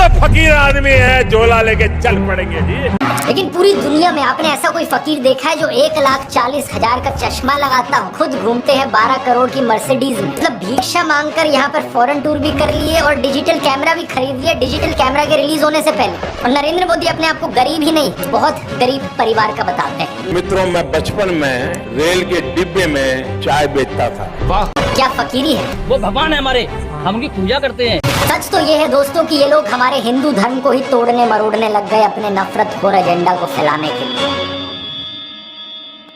तो फकीर आदमी है, झोला लेके चल पड़ेंगे जी। लेकिन पूरी दुनिया में आपने ऐसा कोई फकीर देखा है जो 1,40,000 का चश्मा लगाता हो, खुद घूमते हैं 12 करोड़ की मर्सिडीज में, मतलब भिक्षा मांगकर यहाँ पर फॉरेन टूर भी कर लिए और डिजिटल कैमरा भी खरीद लिया डिजिटल कैमरा के रिलीज होने से पहले। और नरेंद्र मोदी अपने आप को गरीब ही नहीं, बहुत गरीब परिवार का बताते हैं। मित्रों, मैं बचपन में रेल के डिब्बे में चाय बेचता था। वाह, क्या फकीरी है। वो भगवान है हमारे, हम उनकी पूजा करते हैं। सच तो ये है दोस्तों कि ये लोग हमारे हिंदू धर्म को ही तोड़ने मरोड़ने लग गए अपने नफरतखोर एजेंडा को फैलाने के लिए।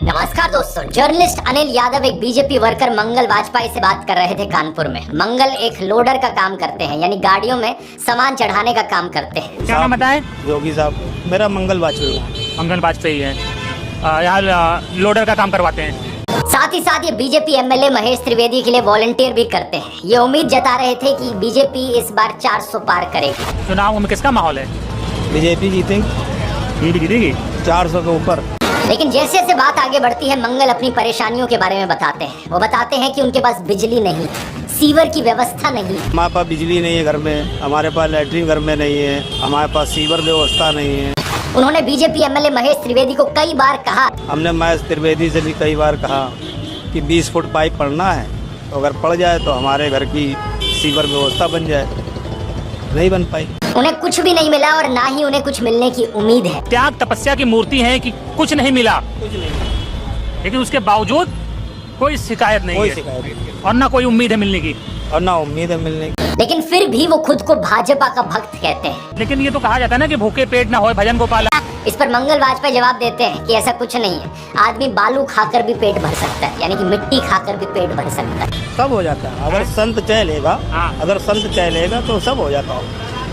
नमस्कार दोस्तों, जर्नलिस्ट अनिल यादव एक बीजेपी वर्कर मंगल वाजपेयी से बात कर रहे थे कानपुर में। मंगल एक लोडर का काम करते हैं, यानी गाड़ियों में सामान चढ़ाने का काम करते हैं। क्या नाम बताएं? योगी साहब, मेरा मंगल वाजपेयी। मंगल वाजपेयी है, यहाँ लोडर का काम करवाते हैं। साथ ही साथ ये बीजेपी एमएलए महेश त्रिवेदी के लिए वॉलंटियर भी करते हैं। ये उम्मीद जता रहे थे कि बीजेपी इस बार 400 पार करेगी। चुनाव में किसका माहौल है? बीजेपी जीतेगी, जीतेगी 400 के ऊपर। लेकिन जैसे जैसे बात आगे बढ़ती है, मंगल अपनी परेशानियों के बारे में बताते हैं। वो बताते हैं कि उनके पास बिजली नहीं, सीवर की व्यवस्था नहीं, हमारे पास बिजली नहीं है घर में, हमारे पास लैट्रिन घर में नहीं है, हमारे पास सीवर व्यवस्था नहीं है। उन्होंने बीजेपी एमएलए महेश त्रिवेदी को कई बार कहा, हमने महेश त्रिवेदी से भी कई बार कहा कि 20 फुट पाइप पड़ना है, तो अगर पड़ जाए तो हमारे घर की सीवर व्यवस्था बन जाए। नहीं बन पाई। उन्हें कुछ भी नहीं मिला और ना ही उन्हें कुछ मिलने की उम्मीद है। त्याग तपस्या की मूर्ति है कि कुछ नहीं मिला, लेकिन उसके बावजूद कोई शिकायत नहीं है और ना कोई उम्मीद है मिलने की, और ना उम्मीद है मिलने की। लेकिन फिर भी वो खुद को भाजपा का भक्त कहते हैं। लेकिन ये तो कहा जाता है ना कि भूखे पेट ना होए भजन गोपाला। इस पर मंगल वाजपेयी जवाब देते हैं कि ऐसा कुछ नहीं है, आदमी बालू खाकर भी पेट भर सकता है, यानी कि मिट्टी खाकर भी पेट भर सकता है। सब हो जाता है अगर संत चाह लेगा, अगर संत चाह लेगा तो सब हो जाता हो।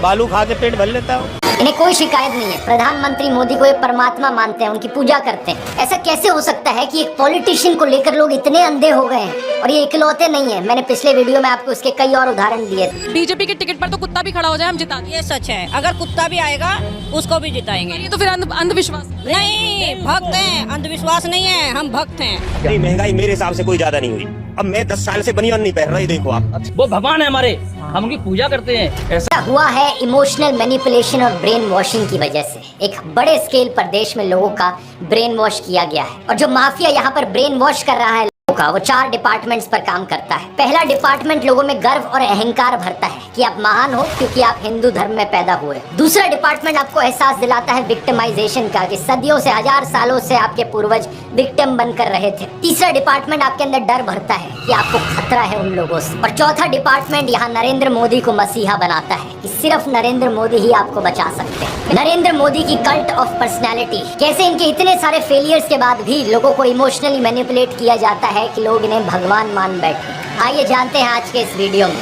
बालू खा के पेट भर लेता हो। इन्हें कोई शिकायत नहीं है। प्रधानमंत्री मोदी को ये परमात्मा मानते हैं, उनकी पूजा करते हैं। ऐसा कैसे हो सकता है कि एक पॉलिटिशियन को लेकर लोग इतने अंधे हो गए हैं? और ये इकलौते नहीं है, मैंने पिछले वीडियो में आपको उसके कई और उदाहरण दिए थे। बीजेपी के टिकट पर तो कुत्ता भी खड़ा हो जाए हम जिता देंगे। ये सच है, अगर कुत्ता भी आएगा उसको भी जिताएंगे। ये तो फिर अंधविश्वास नहीं, भक्त हैं, अंधविश्वास नहीं है, हम भक्त हैं। नहीं, महंगाई मेरे हिसाब से कोई ज्यादा नहीं हुई। अब मैं 10 साल से बनियान नहीं पहन रहा, ये देखो आप। वो भगवान है हमारे, हम उनकी पूजा करते हैं। ऐसा हुआ है इमोशनल मैनिपुलेशन और ब्रेन वॉशिंग की वजह से। एक बड़े स्केल पर देश में लोगों का ब्रेन वॉश किया गया है, और जो माफिया यहाँ पर ब्रेन वॉश कर रहा है का, वो 4 डिपार्टमेंट्स पर काम करता है। पहला डिपार्टमेंट लोगों में गर्व और अहंकार भरता है कि आप महान हो क्योंकि आप हिंदू धर्म में पैदा हुए। दूसरा डिपार्टमेंट आपको एहसास दिलाता है विक्टिमाइजेशन का, कि सदियों से, 1000 सालों से आपके पूर्वज विक्टिम बनकर रहे थे। तीसरा डिपार्टमेंट आपके अंदर डर भरता है कि आपको खतरा है उन लोगों से। और चौथा डिपार्टमेंट यहाँ नरेंद्र मोदी को मसीहा बनाता है कि सिर्फ नरेंद्र मोदी ही आपको बचा सकते हैं। नरेंद्र मोदी की कल्ट ऑफ पर्सनैलिटी, कैसे इनके इतने सारे फेलियर्स के बाद भी लोगों को इमोशनली मैनिपुलेट किया जाता है कि लोग इन्हें भगवान मान बैठे। आइए जानते हैं आज के इस वीडियो में।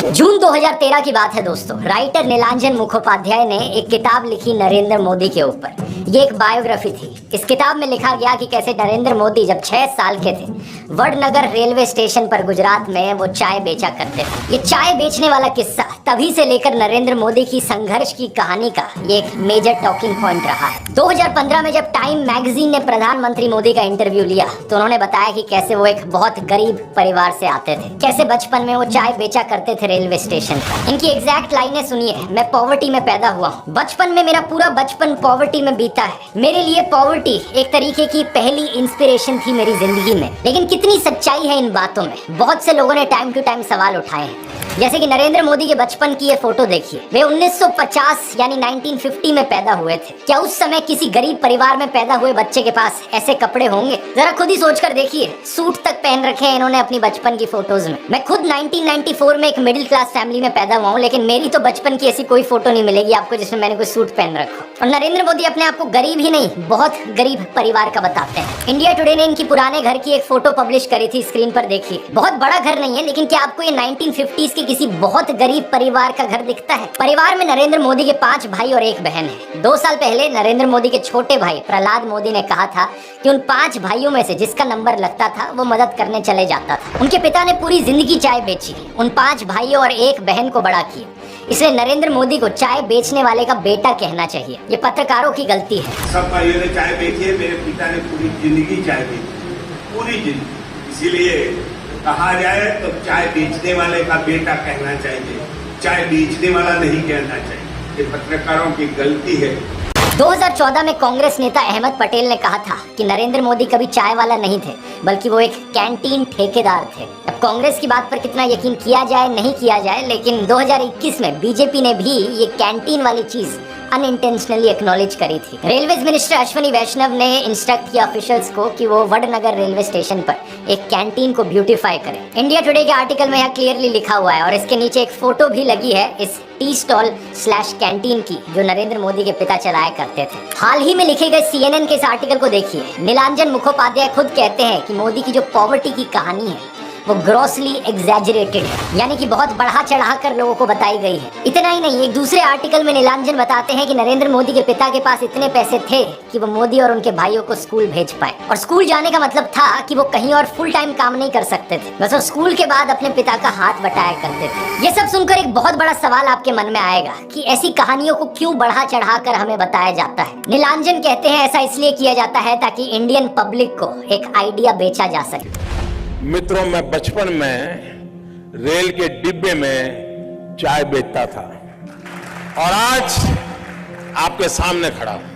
जून 2013 की बात है दोस्तों। राइटर नीलांजन मुखोपाध्याय ने एक किताब लिखी नरेंद्र मोदी के ऊपर। ये एक बायोग्राफी थी। इस किताब में लिखा गया कि कैसे नरेंद्र मोदी जब 6 साल के थे, वडनगर रेलवे स्टेशन पर गुजरात में वो चाय बेचा करते थे। ये चाय बेचने वाला किस्सा तभी से लेकर नरेंद्र मोदी की संघर्ष की कहानी का ये एक मेजर टॉकिंग पॉइंट रहा है। 2015 में जब टाइम मैगजीन ने प्रधानमंत्री मोदी का इंटरव्यू लिया तो उन्होंने बताया कि कैसे वो एक बहुत गरीब परिवार से आते थे, कैसे बचपन में वो चाय बेचा करते थे रेलवे स्टेशन पर। इनकी एग्जैक्ट लाइनें सुनिए। मैं पॉवर्टी में पैदा हुआ हूँ, बचपन में मेरा पूरा बचपन पॉवर्टी में बीता है। मेरे लिए पॉवर्टी एक तरीके की पहली इंस्पिरेशन थी मेरी जिंदगी में। लेकिन कितनी सच्चाई है इन बातों में, बहुत से लोगों ने टाइम टू टाइम सवाल उठाए हैं। जैसे कि नरेंद्र मोदी के बचपन की ये फोटो देखिए। वे 1950 यानी 1950 में पैदा हुए थे। क्या उस समय किसी गरीब परिवार में पैदा हुए बच्चे के पास ऐसे कपड़े होंगे? जरा खुद ही सोचकर देखिए। सूट तक पहन रखे हैं इन्होंने अपनी बचपन की फोटोज में। मैं खुद 1994 में एक मिडिल क्लास फैमिली में पैदा हुआ हूँ, लेकिन मेरी तो बचपन की ऐसी कोई फोटो नहीं मिलेगी आपको जिसमें मैंने कोई सूट पहन रखा। और नरेंद्र मोदी अपने आप को गरीब ही नहीं, बहुत गरीब परिवार का बताते हैं। इंडिया टुडे ने इनकी पुराने घर की एक फोटो पब्लिश करी थी, स्क्रीन पर देखिए। बहुत बड़ा घर नहीं है, लेकिन क्या आपको ये 1950s के किसी बहुत गरीब परिवार का घर दिखता है? परिवार में नरेंद्र मोदी के 5 भाई और 1 बहन है। 2 साल पहले नरेंद्र मोदी के छोटे भाई प्रहलाद मोदी ने कहा था कि उन 5 भाइयों में से जिसका नंबर लगता था वो मदद करने चले जाता था। उनके पिता ने पूरी जिंदगी चाय बेची, उन 5 भाइयों और 1 बहन को बड़ा किया। इसलिए नरेंद्र मोदी को चाय बेचने वाले का बेटा कहना चाहिए। ये पत्रकारों की गलती है। सब भाइयों ने चाय बेची है, मेरे पिता ने पूरी जिंदगी चाय बेची, पूरी जिंदगी। इसीलिए कहा जाए तो चाय बेचने वाले का बेटा कहना चाहिए, चाय बेचने वाला नहीं कहना चाहिए। ये पत्रकारों की गलती है। 2014 में कांग्रेस नेता अहमद पटेल ने कहा था कि नरेंद्र मोदी कभी चाय वाला नहीं थे, बल्कि वो एक कैंटीन ठेकेदार थे। अब कांग्रेस की बात पर कितना यकीन किया जाए नहीं किया जाए, लेकिन 2021 में बीजेपी ने भी ये कैंटीन वाली चीज अनइंटेंशनली एक्नॉलेज करी थी। रेलवेज मिनिस्टर अश्विनी वैष्णव ने इंस्ट्रक्ट किया ऑफिशियल्स को कि वो वडनगर रेलवे स्टेशन पर एक कैंटीन को ब्यूटीफाई करें। इंडिया टुडे के आर्टिकल में यह क्लियरली लिखा हुआ है और इसके नीचे एक फोटो भी लगी है इस टी स्टॉल / कैंटीन की, जो नरेंद्र मोदी के पिता चलाया करते थे। हाल ही में लिखे गए CNN के इस आर्टिकल को देखिए। नीलांजन मुखोपाध्याय खुद कहते हैं कि मोदी की जो पॉवर्टी की कहानी है वो ग्रॉसली एग्जैजरेटेड है, यानी कि बहुत बढ़ा चढ़ा कर लोगों को बताई गई है। इतना ही नहीं, एक दूसरे आर्टिकल में नीलांजन बताते हैं कि नरेंद्र मोदी के पिता के पास इतने पैसे थे कि वो मोदी और उनके भाइयों को स्कूल भेज पाए, और स्कूल जाने का मतलब था कि वो कहीं और फुल टाइम काम नहीं कर सकते थे, बस वो स्कूल के बाद अपने पिता का हाथ बटाया करते थे। ये सब सुनकर एक बहुत बड़ा सवाल आपके मन में आएगा कि ऐसी कहानियों को क्यों बढ़ा चढ़ा कर हमें बताया जाता है। नीलांजन कहते हैं ऐसा इसलिए किया जाता है ताकि इंडियन पब्लिक को एक आइडिया बेचा जा सके। मित्रों, मैं बचपन में रेल के डिब्बे में चाय बेचता था और आज आपके सामने खड़ा हूं।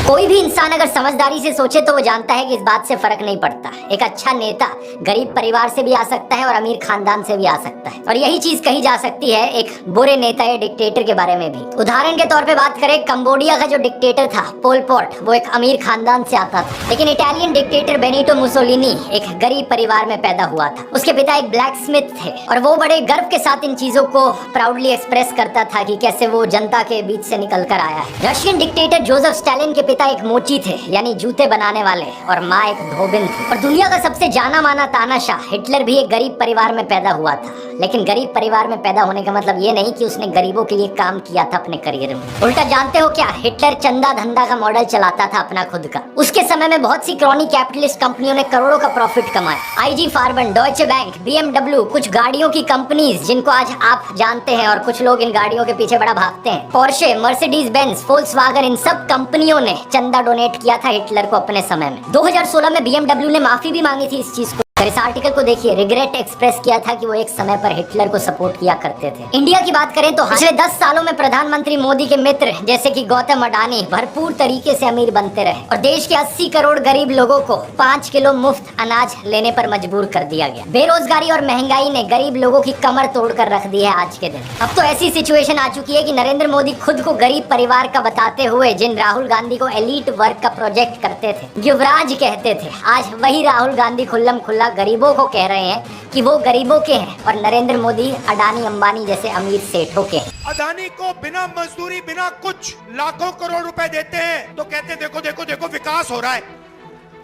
कोई भी इंसान अगर समझदारी से सोचे तो वो जानता है कि इस बात से फर्क नहीं पड़ता। एक अच्छा नेता गरीब परिवार से भी आ सकता है और अमीर खानदान से भी आ सकता है, और यही चीज कही जा सकती है एक बुरे नेता या डिक्टेटर के बारे में भी। उदाहरण के तौर पे बात करें, कंबोडिया का जो डिक्टेटर था पोल पॉट, वो एक अमीर खानदान से आता था, लेकिन इटालियन डिक्टेटर बेनिटो मुसोलिनी एक गरीब परिवार में पैदा हुआ था। उसके पिता एक ब्लैक स्मिथ थे और वो बड़े गर्व के साथ इन चीजों को प्राउडली एक्सप्रेस करता था कि कैसे वो जनता के बीच से निकल कर आया है। रशियन डिक्टेटर जोसेफ स्टालिन के पिता एक मोची थे, यानी जूते बनाने वाले, और माँ एक धोबिन थी। और दुनिया का सबसे जाना माना तानाशाह हिटलर भी एक गरीब परिवार में पैदा हुआ था, लेकिन गरीब परिवार में पैदा होने का मतलब ये नहीं कि उसने गरीबों के लिए काम किया था अपने करियर में। उल्टा जानते हो क्या, हिटलर चंदा धंधा का मॉडल चलाता था अपना खुद का। उसके समय में बहुत सी क्रॉनी कैपिटलिस्ट कंपनियों ने करोड़ों का प्रॉफिट कमाया। IG फार्बन, डॉयचे बैंक, BMW, कुछ गाड़ियों की कंपनीज जिनको आज आप जानते हैं और कुछ लोग इन गाड़ियों के पीछे बड़ा भागते हैं, पोर्शे, मर्सिडीज बेंज, फोल्क्सवैगन, इन सब कंपनियों ने चंदा डोनेट किया था हिटलर को अपने समय में। 2016 में BMW ने माफी भी मांगी थी इस चीज को। इस आर्टिकल को देखिए, रिग्रेट एक्सप्रेस किया था कि वो एक समय पर हिटलर को सपोर्ट किया करते थे। इंडिया की बात करें तो पिछले 10 सालों में प्रधानमंत्री मोदी के मित्र जैसे कि गौतम अडानी भरपूर तरीके से अमीर बनते रहे और देश के 80 करोड़ गरीब लोगों को 5 किलो मुफ्त अनाज लेने पर मजबूर कर दिया गया। बेरोजगारी और महंगाई ने गरीब लोगों की कमर तोड़कर रख दी है आज के दिन। अब तो ऐसी सिचुएशन आ चुकी है कि नरेंद्र मोदी खुद को गरीब परिवार का बताते हुए जिन राहुल गांधी को एलीट वर्क का प्रोजेक्ट करते थे, युवराज कहते थे, आज वही राहुल गांधी खुल्लम खुल्ला गरीबों को कह रहे हैं कि वो गरीबों के हैं और नरेंद्र मोदी अडानी अंबानी जैसे अमीर सेठों के हैं। अडानी को बिना मजदूरी बिना कुछ लाखों करोड़ रुपए देते हैं तो कहते हैं देखो देखो देखो विकास हो रहा है।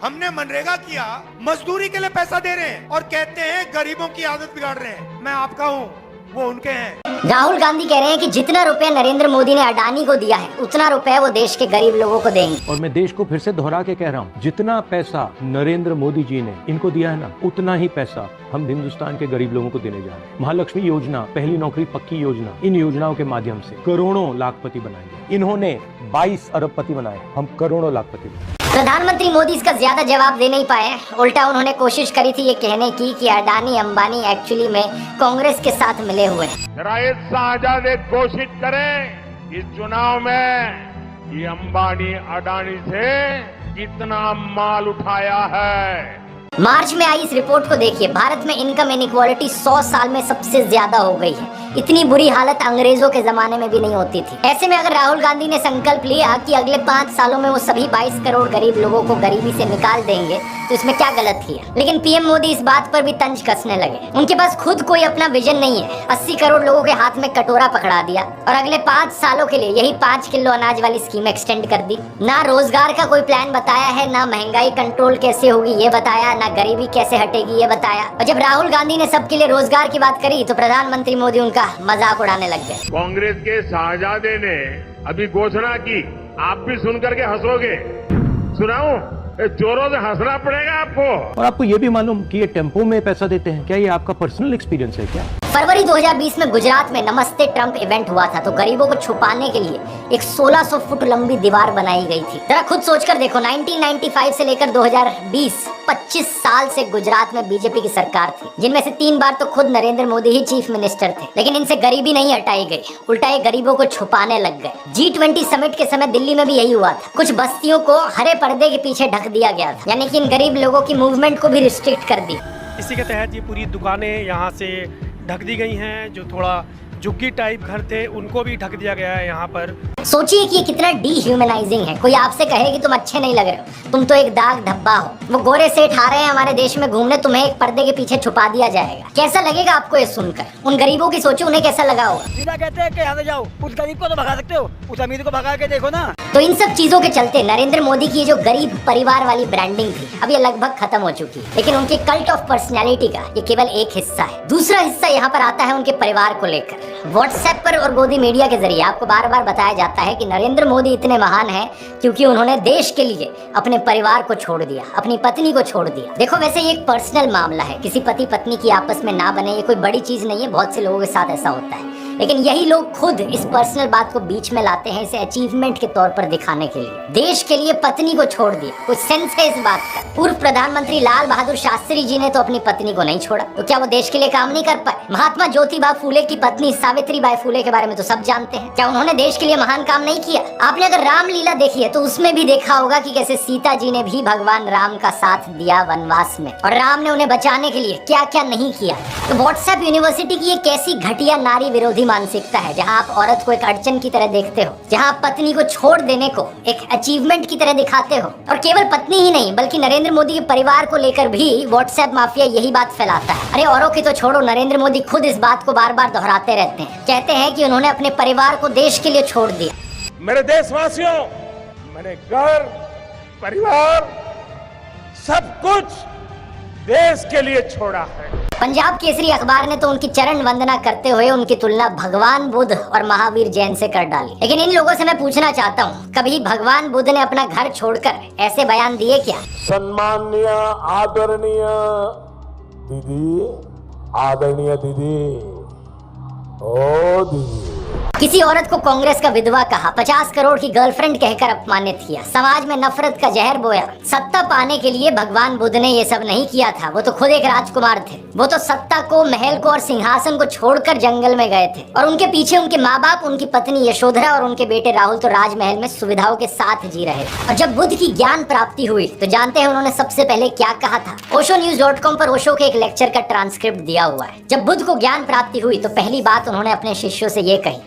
हमने मनरेगा किया, मजदूरी के लिए पैसा दे रहे हैं और कहते हैं गरीबों की आदत बिगाड़ रहे हैं। मैं आपका हूँ, वो उनके हैं। राहुल गांधी कह रहे हैं कि जितना रुपए नरेंद्र मोदी ने अडानी को दिया है उतना रुपए वो देश के गरीब लोगों को देंगे। और मैं देश को फिर से दोहरा के कह रहा हूँ, जितना पैसा नरेंद्र मोदी जी ने इनको दिया है ना, उतना ही पैसा हम हिंदुस्तान के गरीब लोगों को देने जा रहे हैं। महालक्ष्मी योजना, पहली नौकरी पक्की योजना, इन योजनाओं के माध्यम से करोड़ों लाखपति बनाएंगे। इन्होंने 22 अरबपति बनाए, हम करोड़ों लाखपति बनाए। प्रधानमंत्री मोदी इसका ज्यादा जवाब दे नहीं पाए। उल्टा उन्होंने कोशिश करी थी ये कहने की कि अडानी अंबानी एक्चुअली में कांग्रेस के साथ मिले हुए हैं। जरा ये शाहजादे कोशिश करें इस चुनाव में ये अंबानी अडानी से कितना माल उठाया है। मार्च में आई इस रिपोर्ट को देखिए, भारत में इनकम इनइक्वालिटी 100 साल में सबसे ज्यादा हो गई है। इतनी बुरी हालत अंग्रेजों के जमाने में भी नहीं होती थी। ऐसे में अगर राहुल गांधी ने संकल्प लिया कि अगले 5 सालों में वो सभी 22 करोड़ गरीब लोगों को गरीबी से निकाल देंगे तो इसमें क्या गलत किया। लेकिन पीएम मोदी इस बात पर भी तंज कसने लगे। उनके पास खुद कोई अपना विजन नहीं है। 80 करोड़ लोगों के हाथ में कटोरा पकड़ा दिया और अगले 5 सालों के लिए यही 5 किलो अनाज वाली स्कीम एक्सटेंड कर दी। ना रोजगार का कोई प्लान बताया है, ना महंगाई कंट्रोल कैसे होगी ये बताया, ना गरीबी कैसे हटेगी ये बताया। और जब राहुल गांधी ने सबके लिए रोजगार की बात करी तो प्रधानमंत्री मोदी उनका मजाक उड़ाने लग गए। कांग्रेस के शाहजादे ने अभी घोषणा की, आप भी सुन करके हंसोगे। सुनाऊं? जोरों से हंसना पड़ेगा आपको। और आपको ये भी मालूम कि ये टेम्पो में पैसा देते हैं, क्या ये आपका पर्सनल एक्सपीरियंस है क्या? फरवरी 2020 में गुजरात में नमस्ते ट्रंप इवेंट हुआ था, तो गरीबों को छुपाने के लिए एक 1600 फुट लंबी दीवार बनाई गई थी। जरा खुद सोचकर देखो, 1995 से लेकर 2020 25 साल से गुजरात में बीजेपी की सरकार थी, जिनमें से 3 बार तो खुद नरेंद्र मोदी ही चीफ मिनिस्टर थे, लेकिन इनसे गरीबी नहीं हटाई गई, उल्टा ये गरीबों को छुपाने लग गए। G20 समिट के समय दिल्ली में भी यही हुआ था। कुछ बस्तियों को हरे पर्दे के पीछे ढक दिया गया था, यानी कि इन गरीब लोगों की मूवमेंट को भी रिस्ट्रिक्ट कर दी। इसी के तहत ये पूरी दुकानें यहाँ से ढक दी गई हैं। जो थोड़ा झुग्गी टाइप घर थे उनको भी ढक दिया गया है यहाँ पर। सोचिए कि ये कितना डीह्यूमनाइजिंग है। कोई आपसे कहे कि तुम अच्छे नहीं लग रहे हो, तुम तो एक दाग धब्बा हो, वो गोरे सेठ आ रहे हैं हमारे देश में घूमने, तुम्हें एक पर्दे के पीछे छुपा दिया जाएगा। कैसा लगेगा आपको ये सुनकर? उन गरीबों की सोचो, उन्हें कैसा लगा होगा। सीधा कहते हैं कि यहाँ से जाओ, उस गरीब को तो भगा सकते हो, उस अमीर को भगा के देखो ना। तो इन सब चीजों के चलते नरेंद्र मोदी की जो गरीब परिवार वाली ब्रांडिंग थी, अब ये लगभग खत्म हो चुकी है। लेकिन उनके कल्ट ऑफ पर्सनैलिटी का ये केवल एक हिस्सा है। दूसरा हिस्सा यहाँ पर आता है उनके परिवार को लेकर। व्हाट्सएप पर और गोदी मीडिया के जरिए आपको बार बार बताया जाता है कि नरेंद्र मोदी इतने महान हैं क्योंकि उन्होंने देश के लिए अपने परिवार को छोड़ दिया, अपनी पत्नी को छोड़ दिया। देखो, वैसे ये एक पर्सनल मामला है, किसी पति पत्नी की आपस में ना बने ये कोई बड़ी चीज नहीं है, बहुत से लोगों के साथ ऐसा होता है। लेकिन यही लोग खुद इस पर्सनल बात को बीच में लाते हैं, इसे अचीवमेंट के तौर पर दिखाने के लिए। देश के लिए पत्नी को छोड़ दिया, कुछ सेंस है इस बात का? पूर्व प्रधानमंत्री लाल बहादुर शास्त्री जी ने तो अपनी पत्नी को नहीं छोड़ा, तो क्या वो देश के लिए काम नहीं कर पाए? महात्मा ज्योतिबा फूले की पत्नी सावित्रीबाई फूले के बारे में तो सब जानते हैं, क्या उन्होंने देश के लिए महान काम नहीं किया? आपने अगर रामलीला देखी है तो उसमें भी देखा होगा कि कैसे सीता जी ने भी भगवान राम का साथ दिया वनवास में, और राम ने उन्हें बचाने के लिए क्या क्या नहीं किया। तो व्हाट्सएप यूनिवर्सिटी की एक ऐसी घटिया नारी विरोधी मानसिकता है जहां आप औरत को एक अड़चन की तरह देखते हो, जहां आप पत्नी को छोड़ देने को एक अचीवमेंट की तरह दिखाते हो। और केवल पत्नी ही नहीं बल्कि नरेंद्र मोदी के परिवार को लेकर भी व्हाट्सएप माफिया यही बात फैलाता है। अरे औरों की तो छोड़ो, नरेंद्र मोदी खुद इस बात को बार बार दोहराते रहते हैं, कहते हैं कि उन्होंने अपने परिवार को देश के लिए छोड़ दिया। मेरे देशवासियों, मैंने घर, परिवार, सब कुछ देश के लिए छोड़ा है। पंजाब केसरी अखबार ने तो उनकी चरण वंदना करते हुए उनकी तुलना भगवान बुद्ध और महावीर जैन से कर डाली। लेकिन इन लोगों से मैं पूछना चाहता हूँ, कभी भगवान बुद्ध ने अपना घर छोड़कर ऐसे बयान दिए क्या? सम्माननीय आदरणीय दीदी, आदरणीय दीदी, ओ दीदी। किसी औरत को कांग्रेस का विधवा कहा, 50 करोड़ की गर्लफ्रेंड कहकर अपमानित किया, समाज में नफरत का जहर बोया। सत्ता पाने के लिए भगवान बुद्ध ने ये सब नहीं किया था, वो तो खुद एक राजकुमार थे। वो तो सत्ता को, महल को और सिंहासन को छोड़कर जंगल में गए थे, और उनके पीछे उनके माँ बाप, उनकी पत्नी यशोधरा और उनके बेटे राहुल तो राजमहल में सुविधाओं के साथ जी रहे थे। और जब बुद्ध की ज्ञान प्राप्ति हुई तो जानते हैं उन्होंने सबसे पहले क्या कहा था? oshonews.com पर ओशो के एक लेक्चर का ट्रांसक्रिप्ट दिया हुआ है। जब बुद्ध को ज्ञान प्राप्ति हुई तो पहली बात उन्होंने अपने शिष्यों से ये कही,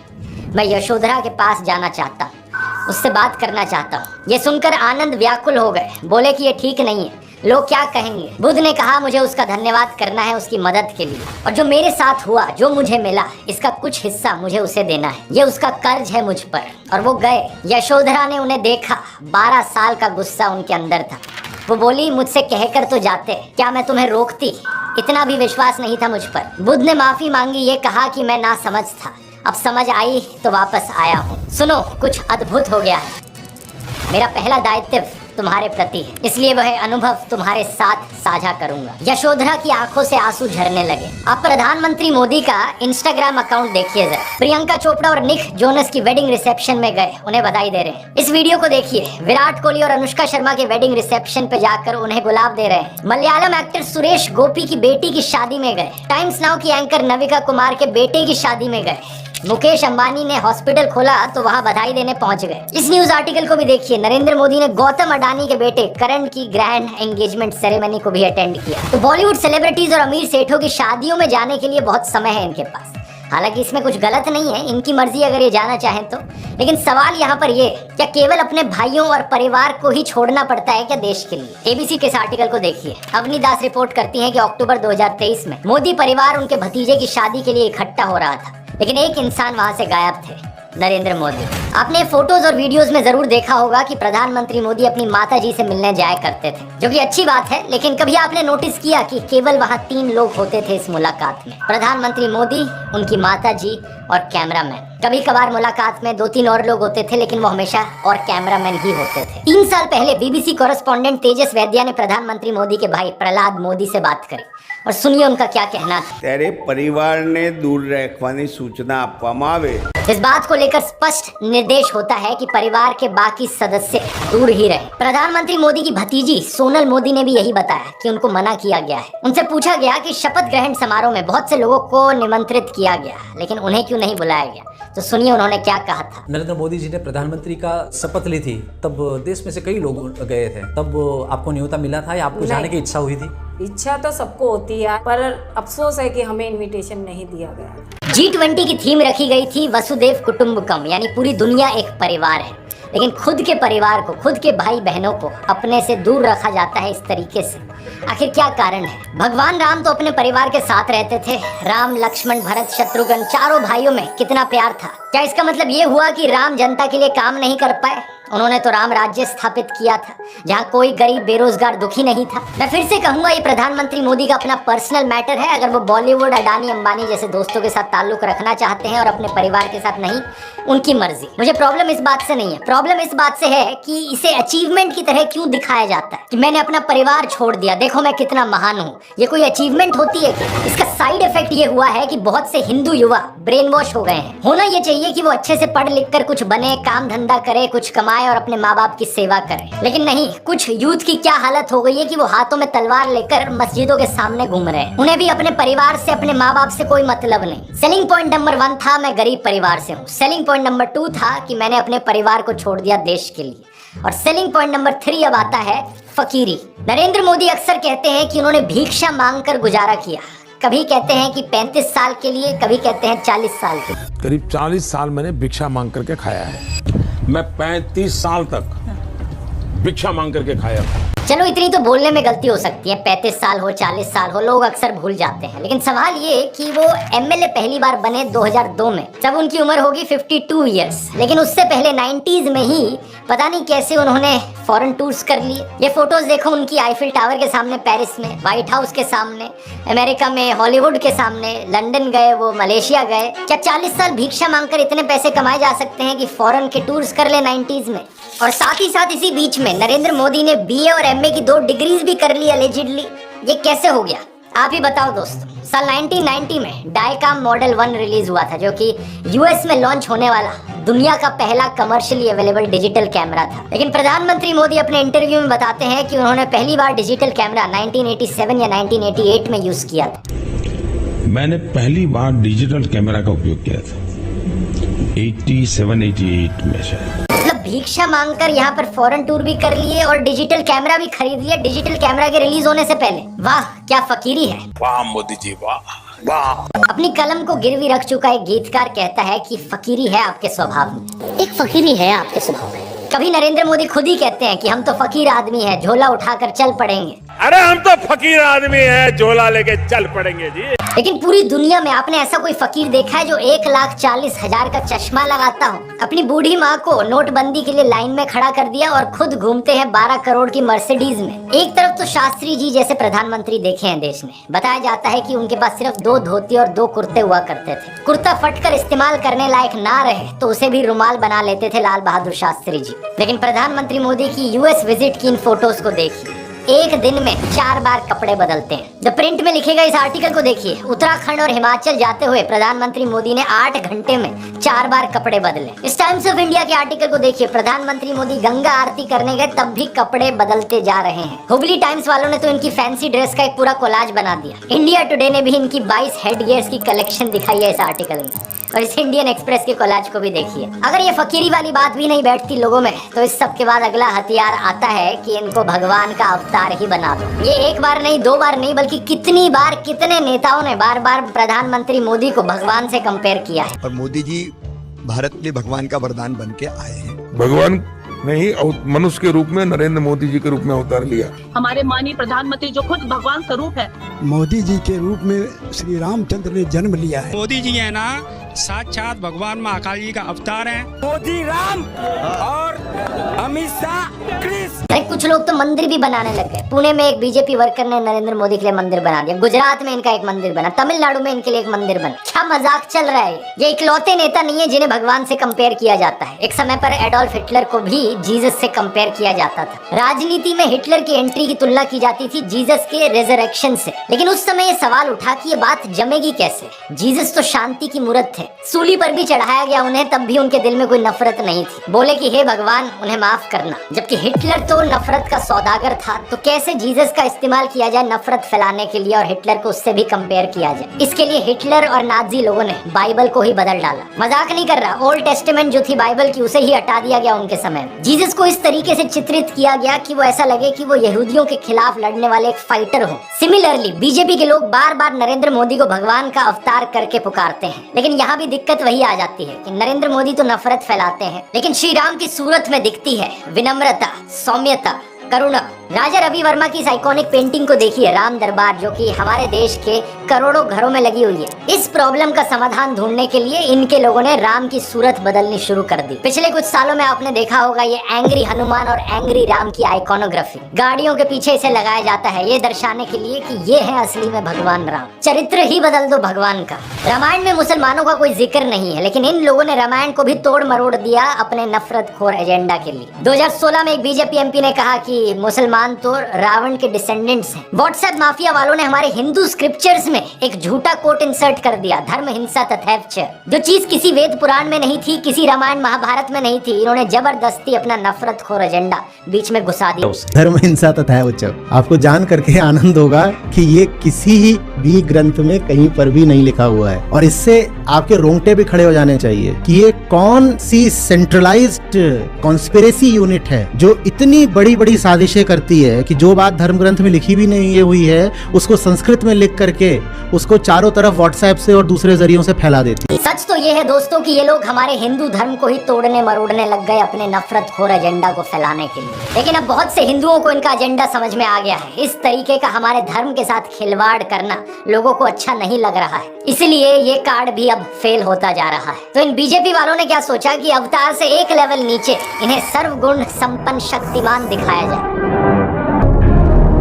मैं यशोधरा के पास जाना चाहता हूँ, उससे बात करना चाहता हूँ। ये सुनकर आनंद व्याकुल हो गए, बोले कि ये ठीक नहीं है, लोग क्या कहेंगे? बुद्ध ने कहा, मुझे उसका धन्यवाद करना है उसकी मदद के लिए, और जो मेरे साथ हुआ, जो मुझे मिला, इसका कुछ हिस्सा मुझे उसे देना है, ये उसका कर्ज है मुझ पर। और वो गए। यशोधरा ने उन्हें देखा, 12 साल का गुस्सा उनके अंदर था। वो बोली, मुझसे कहकर तो जाते, क्या मैं तुम्हें रोकती? इतना भी विश्वास नहीं था मुझ पर। बुद्ध ने माफी मांगी, ये कहा कि मैं ना समझ था, अब समझ आई तो वापस आया हूँ। सुनो, कुछ अद्भुत हो गया है। मेरा पहला दायित्व तुम्हारे प्रति है, इसलिए वह अनुभव तुम्हारे साथ साझा करूंगा। यशोधरा की आंखों से आंसू झरने लगे। आप प्रधानमंत्री मोदी का इंस्टाग्राम अकाउंट देखिए जरा। प्रियंका चोपड़ा और निक जोनस की वेडिंग रिसेप्शन में गए, उन्हें बधाई दे रहे हैं। इस वीडियो को देखिए, विराट कोहली और अनुष्का शर्मा के वेडिंग रिसेप्शन पे जाकर उन्हें गुलाब दे रहे हैं। मलयालम एक्टर सुरेश गोपी की बेटी की शादी में गए। टाइम्स नाउ की एंकर नविका कुमार के बेटे की शादी में गए। मुकेश अंबानी ने हॉस्पिटल खोला तो वहां बधाई देने पहुंच गए। इस न्यूज आर्टिकल को भी देखिए। नरेंद्र मोदी ने गौतम अडानी के बेटे करण की ग्रैंड एंगेजमेंट सेरेमनी को भी अटेंड किया। तो बॉलीवुड सेलिब्रिटीज और अमीर सेठों की शादियों में जाने के लिए बहुत समय है इनके पास। हालांकि इसमें कुछ गलत नहीं है, इनकी मर्जी अगर ये जाना चाहें तो। लेकिन सवाल यहाँ पर ये, क्या केवल अपने भाइयों और परिवार को ही छोड़ना पड़ता है क्या देश के लिए? एबीसी के इस आर्टिकल को देखिए। अवनी दास रिपोर्ट करती हैं कि अक्टूबर 2023 में मोदी परिवार उनके भतीजे की शादी के लिए इकट्ठा हो रहा था, लेकिन एक इंसान वहां से गायब थे, नरेंद्र मोदी। आपने फोटोज और वीडियोस में जरूर देखा होगा कि प्रधानमंत्री मोदी अपनी माता जी से मिलने जाया करते थे, जो कि अच्छी बात है। लेकिन कभी आपने नोटिस किया कि केवल वहां 3 लोग होते थे इस मुलाकात में? प्रधानमंत्री मोदी, उनकी माता जी और कैमरामैन। कभी कभार मुलाकात में 2-3 और लोग होते थे, लेकिन वो हमेशा और कैमरामैन ही होते थे। 3 साल पहले बीबीसी कॉरेस्पॉन्डेंट तेजस वैद्या ने प्रधानमंत्री मोदी के भाई प्रहलाद मोदी से बात करी और सुनिए उनका क्या कहना था। तेरे परिवार ने दूर रखवानी सूचना आपवामां आवे। इस बात को लेकर स्पष्ट निर्देश होता है कि परिवार के बाकी सदस्य दूर ही रहे। प्रधानमंत्री मोदी की भतीजी सोनल मोदी ने भी यही बताया कि उनको मना किया गया है। उनसे पूछा गया कि शपथ ग्रहण समारोह में बहुत से लोगों को निमंत्रित किया गया, लेकिन उन्हें क्यों नहीं बुलाया गया। तो सुनिए उन्होंने क्या कहा था। नरेंद्र मोदी जी ने प्रधानमंत्री का शपथ ली थी, तब देश में से कई लोग गए थे, तब आपको न्योता मिला था या आपको जाने की इच्छा हुई थी? इच्छा तो सबको होती है, पर अफसोस है कि हमें इनविटेशन नहीं दिया गया। G20 की थीम रखी गई थी वसुदेव कुटुंबकम, यानी पूरी दुनिया एक परिवार है, लेकिन खुद के परिवार को, खुद के भाई बहनों को अपने से दूर रखा जाता है इस तरीके से। आखिर क्या कारण है? भगवान राम तो अपने परिवार के साथ रहते थे। राम, लक्ष्मण, भरत, शत्रुघ्न, चारों भाइयों में कितना प्यार था। क्या इसका मतलब ये हुआ कि राम जनता के लिए काम नहीं कर पाए? उन्होंने तो राम राज्य स्थापित किया था, जहाँ कोई गरीब, बेरोजगार, दुखी नहीं था। मैं फिर से कहूंगा, ये प्रधानमंत्री मोदी का अपना पर्सनल मैटर है। अगर वो बॉलीवुड, अडानी, अंबानी जैसे दोस्तों के साथ ताल्लुक रखना चाहते हैं और अपने परिवार के साथ नहीं, उनकी मर्जी। मुझे प्रॉब्लम इस बात से नहीं है, प्रॉब्लम इस बात से है कि इसे अचीवमेंट की तरह क्यों दिखाया जाता है कि मैंने अपना परिवार छोड़ दिया, देखो मैं कितना महान हूँ। ये कोई अचीवमेंट होती है क्या? इसका साइड इफेक्ट ये हुआ है कि बहुत से हिंदू युवा ब्रेन वॉश हो गए हैं। होना ये चाहिए कि वो अच्छे से पढ़ लिख कर कुछ बने, काम धंधा करे, कुछ कमाए और अपने माँ बाप की सेवा करे, लेकिन नहीं, कुछ यूथ की क्या हालत हो गई है कि वो हाथों में तलवार लेकर मस्जिदों के सामने घूम रहे हैं। उन्हें भी अपने परिवार से, अपने माँ बाप से कोई मतलब नहीं। सेलिंग पॉइंट नंबर 1 था मैं गरीब परिवार से हूँ। सेलिंग पॉइंट नंबर 2 था कि मैंने अपने परिवार को छोड़ दिया देश के लिए। और सेलिंग पॉइंट नंबर 3 अब आता है फकीरी। नरेंद्र मोदी अक्सर कहते हैं कि उन्होंने भिक्षा मांगकर गुजारा किया। कभी कहते हैं कि 35 साल के लिए, कभी कहते हैं 40 साल के। करीब 40 साल मैंने भिक्षा मांग करके खाया है। मैं 35 साल तक भिक्षा मांग करके खाया था। चलो इतनी तो बोलने में गलती हो सकती है, 35 साल हो, 40 साल हो, लोग अक्सर भूल जाते हैं। लेकिन सवाल ये कि वो एमएलए पहली बार बने 2002 में, तब उनकी उम्र होगी 52 इयर्स। लेकिन उससे पहले 90s में ही पता नहीं कैसे उन्होंने फॉरेन टूर्स कर लिए। ये फोटोज देखो उनकी, आईफिल टावर के सामने पेरिस में, व्हाइट हाउस के सामने अमेरिका में, हॉलीवुड के सामने, लंदन गए, वो मलेशिया गए। क्या 40 साल भिक्षा मांगकर इतने पैसे कमाए जा सकते हैं कि फॉरेन के टूर्स कर ले 90s में? और साथ ही साथ इसी बीच में नरेंद्र मोदी ने बीए और एमए की 2 डिग्रीज भी कर ली एलिजिडली। ये कैसे हो गया? आप ही बताओ दोस्तों। साल 1990 में डायकाम मॉडल 1 रिलीज हुआ था, जो कि यूएस में लॉन्च होने वाला दुनिया का पहला कमर्शियली अवेलेबल डिजिटल कैमरा था। लेकिन प्रधानमंत्री मोदी अपने इंटरव्यू में बताते हैं कि उन्होंने पहली बार डिजिटल कैमरा 1987 या 1988 में यूज किया था। मैंने पहली बार डिजिटल कैमरा का उपयोग किया था 87-88 में शायद। मतलब भिक्षा मांगकर यहाँ पर फॉरेन टूर भी कर लिए और डिजिटल कैमरा भी खरीद लिया डिजिटल कैमरा के रिलीज होने से पहले। वाह क्या फकीरी है। वाह मोदी जी, वाह वाह। अपनी कलम को गिरवी रख चुका एक गीतकार कहता है कि फकीरी है आपके स्वभाव में, एक फकीरी है आपके स्वभाव में। कभी नरेंद्र मोदी खुद ही कहते हैं कि हम तो फकीर आदमी हैं, झोला उठाकर चल पड़ेंगे। अरे हम तो फकीर आदमी हैं, झोला लेके चल पड़ेंगे जी। लेकिन पूरी दुनिया में आपने ऐसा कोई फकीर देखा है जो 1,40,000 का चश्मा लगाता हो, अपनी बूढ़ी माँ को नोटबंदी के लिए लाइन में खड़ा कर दिया और खुद घूमते हैं 12 करोड़ की मर्सिडीज में? एक तरफ तो शास्त्री जी जैसे प्रधानमंत्री देखे हैं देश में, बताया जाता है कि उनके पास सिर्फ 2 धोती और 2 कुर्ते हुआ करते थे। कुर्ता फटकर इस्तेमाल करने लायक ना रहे तो उसे भी रुमाल बना लेते थे लाल बहादुर शास्त्री जी। लेकिन प्रधानमंत्री मोदी की यूएस विजिट की इन फोटोज को देखिए, एक दिन में 4 बार कपड़े बदलते हैं। द प्रिंट में लिखे गए इस आर्टिकल को देखिए, उत्तराखंड और हिमाचल जाते हुए प्रधानमंत्री मोदी ने 8 घंटे में 4 बार कपड़े बदले। इस टाइम्स ऑफ इंडिया के आर्टिकल को देखिए, प्रधानमंत्री मोदी गंगा आरती करने गए तब भी कपड़े बदलते जा रहे हैं। हुबली टाइम्स वालों ने तो इनकी फैंसी ड्रेस का एक पूरा कोलाज बना दिया। इंडिया टुडे ने भी इनकी 22 हेड गियर्स की कलेक्शन दिखाई है इस आर्टिकल में। और इस इंडियन एक्सप्रेस के कोलाज को भी देखिए। अगर ये फकीरी वाली बात भी नहीं बैठती लोगों में, तो इस सब के बाद अगला हथियार आता है कि इनको भगवान का अवतार ही बना दो। ये एक बार नहीं, 2 बार नहीं, बल्कि कितनी बार कितने नेताओं ने बार बार प्रधानमंत्री मोदी को भगवान से कंपेयर किया है। और मोदी जी भारत के भगवान का वरदान बन के आए हैं। भगवान नहीं, मनुष्य के रूप में नरेंद्र मोदी जी के रूप में अवतार लिया। हमारे माननीय प्रधानमंत्री जो खुद भगवान स्वरूप है, मोदी जी के रूप में श्री रामचंद्र ने जन्म लिया है। मोदी जी है ना, साक्षात भगवान महाकाल जी का अवतार है। मोदी राम और अमित शाह कृष्ण। भाई कुछ लोग तो मंदिर भी बनाने लग गए। पुणे में एक बीजेपी वर्कर ने नरेंद्र मोदी के लिए मंदिर बना दिया, गुजरात में इनका एक मंदिर बना, तमिलनाडु में इनके लिए एक मंदिर बना। क्या मजाक चल रहा है। ये इकलौते नेता नहीं है जिन्हें भगवान से कंपेयर किया जाता है। एक समय पर एडोल्फ हिटलर को भी जीसस से कंपेयर किया जाता था। राजनीति में हिटलर की एंट्री की तुलना की जाती थी जीसस के रेजरेक्शन से। लेकिन उस समय ये सवाल उठा कि ये बात जमेगी कैसे। जीसस तो शांति की मूर्त थे, सूली पर भी चढ़ाया गया उन्हें, तब भी उनके दिल में कोई नफरत नहीं थी। बोले कि हे भगवान उन्हें माफ करना। जबकि हिटलर तो नफरत का सौदागर था, तो कैसे जीसस का इस्तेमाल किया जाए नफरत फैलाने के लिए और हिटलर को उससे भी कंपेयर किया जाए। इसके लिए हिटलर और नाजी लोगों ने बाइबल को ही बदल डाला। मजाक नहीं कर रहा, ओल्ड टेस्टामेंट जो थी बाइबल की उसे ही हटा दिया गया उनके समय। जीसस को इस तरीके से चित्रित किया गया कि वो ऐसा लगे कि वो यहूदियों के खिलाफ लड़ने वाले एक फाइटर हो। सिमिलरली बीजेपी के लोग बार बार नरेंद्र मोदी को भगवान का अवतार करके पुकारते हैं। लेकिन यहाँ भी दिक्कत वही आ जाती है कि नरेंद्र मोदी तो नफरत फैलाते हैं, लेकिन श्री राम की सूरत में दिखती है विनम्रता, सौम्यता, करुणा। राजा रवि वर्मा की इस आइकॉनिक पेंटिंग को देखिए, राम दरबार, जो कि हमारे देश के करोड़ों घरों में लगी हुई है। इस प्रॉब्लम का समाधान ढूंढने के लिए इनके लोगों ने राम की सूरत बदलनी शुरू कर दी। पिछले कुछ सालों में आपने देखा होगा ये एंग्री हनुमान और एंग्री राम की आइकॉनोग्राफी गाड़ियों के पीछे इसे लगाया जाता है, ये दर्शाने के लिए कि ये है असली में भगवान राम। चरित्र ही बदल दो भगवान का। रामायण में मुसलमानों का कोई जिक्र नहीं है, लेकिन इन लोगों ने रामायण को भी तोड़ मरोड़ दिया अपने नफरतखोर एजेंडा के लिए। 2016 में एक बीजेपी एमपी ने कहा कि मुसलमान तो रावण के डिसेंडेंट्स हैं। व्हाट्सएप माफिया वालों ने हमारे हिंदू स्क्रिप्चर्स में एक झूठा कोट इंसर्ट कर दिया, धर्म हिंसा तथैव च। जो चीज किसी वेद पुराण में नहीं थी, किसी रामायण महाभारत में नहीं थी, इन्होंने जबरदस्ती अपना नफरतखोर एजेंडा बीच में घुसा दिया। धर्म हिंसा तथैव च, आपको जान करके आनंद होगा कि ये किसी भी ग्रंथ में कहीं पर भी नहीं लिखा हुआ है। और इससे आपके रोंगटे भी खड़े हो जाने चाहिए कि ये कौन सी सेंट्रलाइज्ड कॉन्स्पिरेसी यूनिट है जो इतनी बड़ी बड़ी साजिशें करती है कि जो बात धर्म ग्रंथ में लिखी भी नहीं हुई है उसको संस्कृत में लिख करके उसको चारों तरफ व्हाट्सएप से और दूसरे जरियों से फैला देती है। सच तो ये है दोस्तों कि ये लोग हमारे हिंदू धर्म को ही तोड़ने मरोड़ने लग गए अपने नफरतखोर एजेंडा को फैलाने के लिए। लेकिन अब बहुत से हिंदुओं को इनका एजेंडा समझ में आ गया है। इस तरीके का हमारे धर्म के साथ खिलवाड़ करना लोगों को अच्छा नहीं लग रहा है, इसलिए ये कार्ड भी अब फेल होता जा रहा है। तो इन बीजेपी वालों ने क्या सोचा कि अवतार से एक लेवल नीचे इन्हें सर्वगुण संपन्न शक्तिमान दिखाया जाए।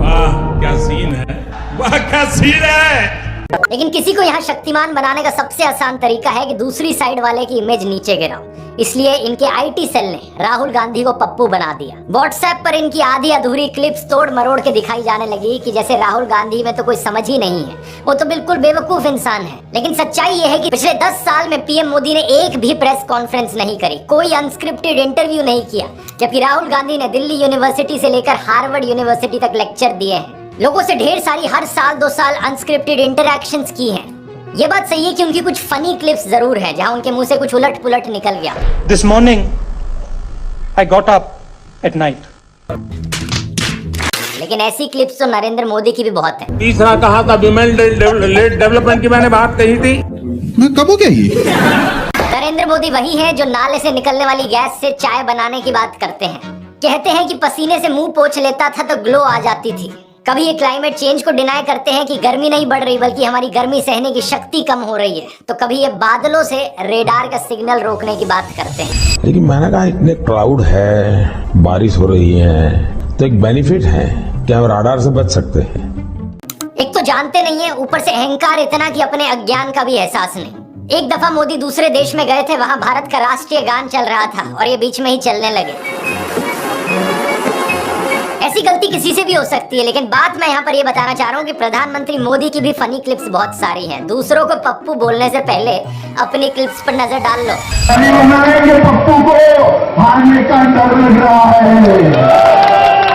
वाह क्या सीन है, वाह क्या सीन है। लेकिन किसी को यहाँ शक्तिमान बनाने का सबसे आसान तरीका है कि दूसरी साइड वाले की इमेज नीचे गिराओ। इसलिए इनके आईटी सेल ने राहुल गांधी को पप्पू बना दिया। व्हाट्सएप पर इनकी आधी अधूरी क्लिप्स तोड़ मरोड़ के दिखाई जाने लगी कि जैसे राहुल गांधी में तो कोई समझ ही नहीं है, वो तो बिल्कुल बेवकूफ इंसान है। लेकिन सच्चाई ये है कि पिछले 10 साल में पीएम मोदी ने एक भी प्रेस कॉन्फ्रेंस नहीं करी, कोई अनस्क्रिप्टेड इंटरव्यू नहीं किया, जबकि राहुल गांधी ने दिल्ली यूनिवर्सिटी से लेकर हार्वर्ड यूनिवर्सिटी तक लेक्चर दिए हैं। लोगों से ढेर सारी हर साल 2 साल अनस्क्रिप्टेड इंटरैक्शंस की हैं। ये बात सही है कि उनकी कुछ फनी क्लिप्स जरूर हैं जहां उनके मुंह से कुछ उलट पुलट निकल गया। This morning I got up at night. लेकिन ऐसी क्लिप्स तो नरेंद्र मोदी की भी बहुत है। तीसरा कहा था विमेन डेवलपमेंट की मैंने बात कही थी, मैं कब क्या ये? नरेंद्र मोदी वही है जो नाले से निकलने वाली गैस से चाय बनाने की बात करते हैं। कहते हैं कि पसीने से मुंह पोंछ लेता था तो ग्लो आ जाती थी। कभी ये क्लाइमेट चेंज को डिनाई करते हैं कि गर्मी नहीं बढ़ रही बल्कि हमारी गर्मी सहने की शक्ति कम हो रही है, तो कभी ये बादलों से रेडार का सिग्नल रोकने की बात करते हैं। लेकिन मैंने कहा इतने क्लाउड है, बारिश हो रही है, तो एक बेनिफिट है कि हम राडार से बच सकते हैं। एक तो जानते नहीं है, ऊपर से अहंकार इतना कि अपने अज्ञान का भी एहसास नहीं। एक दफा मोदी दूसरे देश में गए थे, वहां भारत का राष्ट्रीय गान चल रहा था और ये बीच में ही चलने लगे। ऐसी गलती किसी से भी हो सकती है, लेकिन बात मैं यहाँ पर ये बताना चाह रहा हूँ कि प्रधानमंत्री मोदी की भी फनी क्लिप्स बहुत सारी हैं। दूसरों को पप्पू बोलने से पहले अपनी क्लिप्स पर नजर डाल लो। पप्पू को हारने का डर लग रहा है,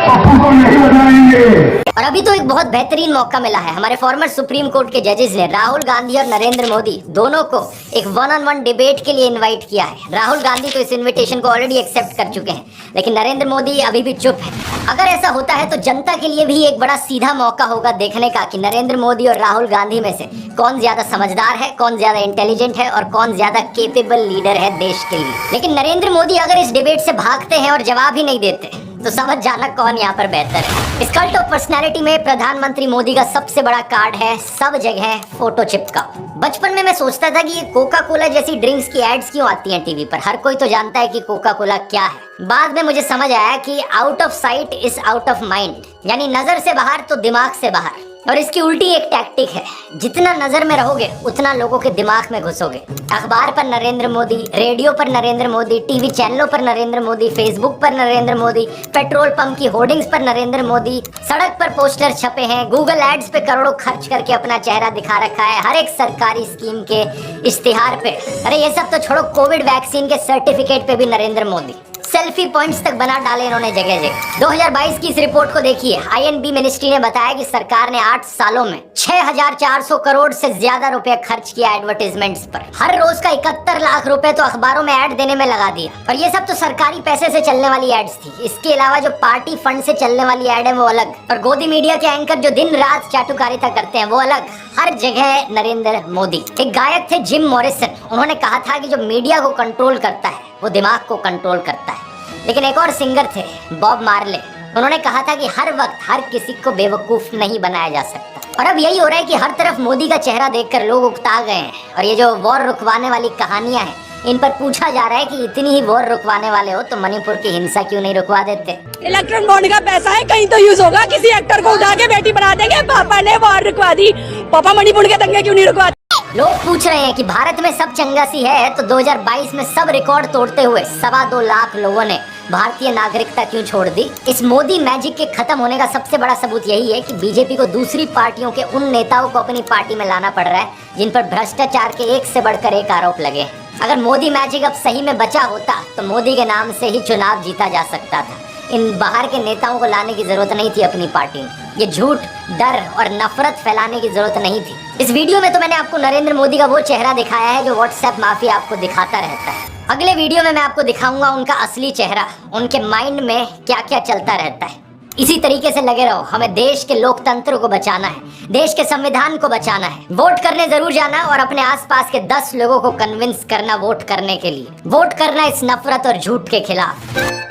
पप्पू को नहीं बनाएंगे। और अभी तो एक बहुत बेहतरीन मौका मिला है। हमारे फॉर्मर सुप्रीम कोर्ट के जजेस ने राहुल गांधी और नरेंद्र मोदी दोनों को एक 1-on-1 डिबेट के लिए इनवाइट किया है। राहुल गांधी तो इस इनविटेशन को ऑलरेडी एक्सेप्ट कर चुके हैं, लेकिन नरेंद्र मोदी अभी भी चुप है। अगर ऐसा होता है तो जनता के लिए भी एक बड़ा सीधा मौका होगा देखने का कि नरेंद्र मोदी और राहुल गांधी में से कौन ज्यादा समझदार है, कौन ज्यादा इंटेलिजेंट है और कौन ज्यादा केपेबल लीडर है देश के लिए। लेकिन नरेंद्र मोदी अगर इस डिबेट से भागते हैं और जवाब ही नहीं देते तो समझ जाना कौन यहाँ पर बेहतर है। इस कल्ट ऑफ पर्सनैलिटी में प्रधानमंत्री मोदी का सबसे बड़ा कार्ड है सब जगह फोटो चिपकाओ। बचपन में मैं सोचता था कि ये कोका कोला जैसी ड्रिंक्स की एड्स क्यों आती हैं टीवी पर, हर कोई तो जानता है कि कोका कोला क्या है। बाद में मुझे समझ आया कि out of site is out of mind, यानी नजर से बाहर तो दिमाग से बाहर। और इसकी उल्टी एक टैक्टिक है, जितना नजर में रहोगे उतना लोगों के दिमाग में घुसोगे। अखबार पर नरेंद्र मोदी, रेडियो पर नरेंद्र मोदी, टीवी चैनलों पर नरेंद्र मोदी, फेसबुक पर नरेंद्र मोदी, पेट्रोल पंप की होर्डिंग्स पर नरेंद्र मोदी, सड़क पर पोस्टर छपे हैं, गूगल एड्स पे करोड़ों खर्च करके अपना चेहरा दिखा रखा है हर एक सरकारी स्कीम के इश्तिहार पे। अरे ये सब तो छोड़ो, कोविड वैक्सीन के सर्टिफिकेट पे भी नरेंद्र मोदी। सेल्फी पॉइंट्स तक बना डाले इन्होंने जगह जगह। 2022 की इस रिपोर्ट को देखिए। आईएनबी मिनिस्ट्री ने बताया कि सरकार ने 8 सालों में 6400 करोड़ से ज्यादा रुपए खर्च किया एडवर्टाइजमेंट्स पर। हर रोज का 71 लाख रुपए तो अखबारों में ऐड देने में लगा दिया। और ये सब तो सरकारी पैसे से चलने वाली एड्स थी। इसके अलावा जो पार्टी फंड से चलने वाली एड है वो अलग, और गोदी मीडिया के एंकर जो दिन रात चाटुकारिता करते हैं वो अलग। हर जगह नरेंद्र मोदी। एक गायक थे जिम मॉरिसन, उन्होंने कहा था कि जो मीडिया को कंट्रोल करता है वो दिमाग को कंट्रोल करता है। लेकिन एक और सिंगर थे बॉब मार्ले, उन्होंने कहा था कि हर वक्त हर किसी को बेवकूफ नहीं बनाया जा सकता। और अब यही हो रहा है कि हर तरफ मोदी का चेहरा देखकर लोग उकता गए हैं। और ये जो वॉर रुकवाने वाली कहानियां हैं, इन पर पूछा जा रहा है कि इतनी ही वॉर रुकवाने वाले हो तो मणिपुर की हिंसा क्यों नहीं रुकवा देते। इलेक्ट्रॉन बॉन्ड का पैसा है, कहीं तो यूज होगा। किसी एक्टर को उठा के बेटी बना देंगे, पापा ने वॉर रुकवा दी, पापा मणिपुर के दंगे क्यों नहीं रुकवा। लोग पूछ रहे हैं कि भारत में सब चंगा सी है तो 2022 में सब रिकॉर्ड तोड़ते हुए 2.25 लाख लोगों ने भारतीय नागरिकता क्यों छोड़ दी। इस मोदी मैजिक के खत्म होने का सबसे बड़ा सबूत यही है कि बीजेपी को दूसरी पार्टियों के उन नेताओं को अपनी पार्टी में लाना पड़ रहा है जिन पर भ्रष्टाचार के एक से बढ़कर एक आरोप लगे। अगर मोदी मैजिक अब सही में बचा होता तो मोदी के नाम से ही चुनाव जीता जा सकता था। इन बाहर के नेताओं को लाने की जरूरत नहीं थी अपनी पार्टी में। ये झूठ, डर और नफरत फैलाने की जरूरत नहीं थी। इस वीडियो में तो मैंने आपको नरेंद्र मोदी का वो चेहरा दिखाया है जो व्हाट्सएप माफिया आपको दिखाता रहता है। अगले वीडियो में मैं आपको दिखाऊंगा उनका असली चेहरा, उनके माइंड में क्या क्या चलता रहता है। इसी तरीके से लगे रहो। हमें देश के लोकतंत्र को बचाना है, देश के संविधान को बचाना है। वोट करने जरूर जाना और अपने आसपास के 10 लोगों को कन्विंस करना वोट करने के लिए। वोट करना इस नफरत और झूठ के खिलाफ।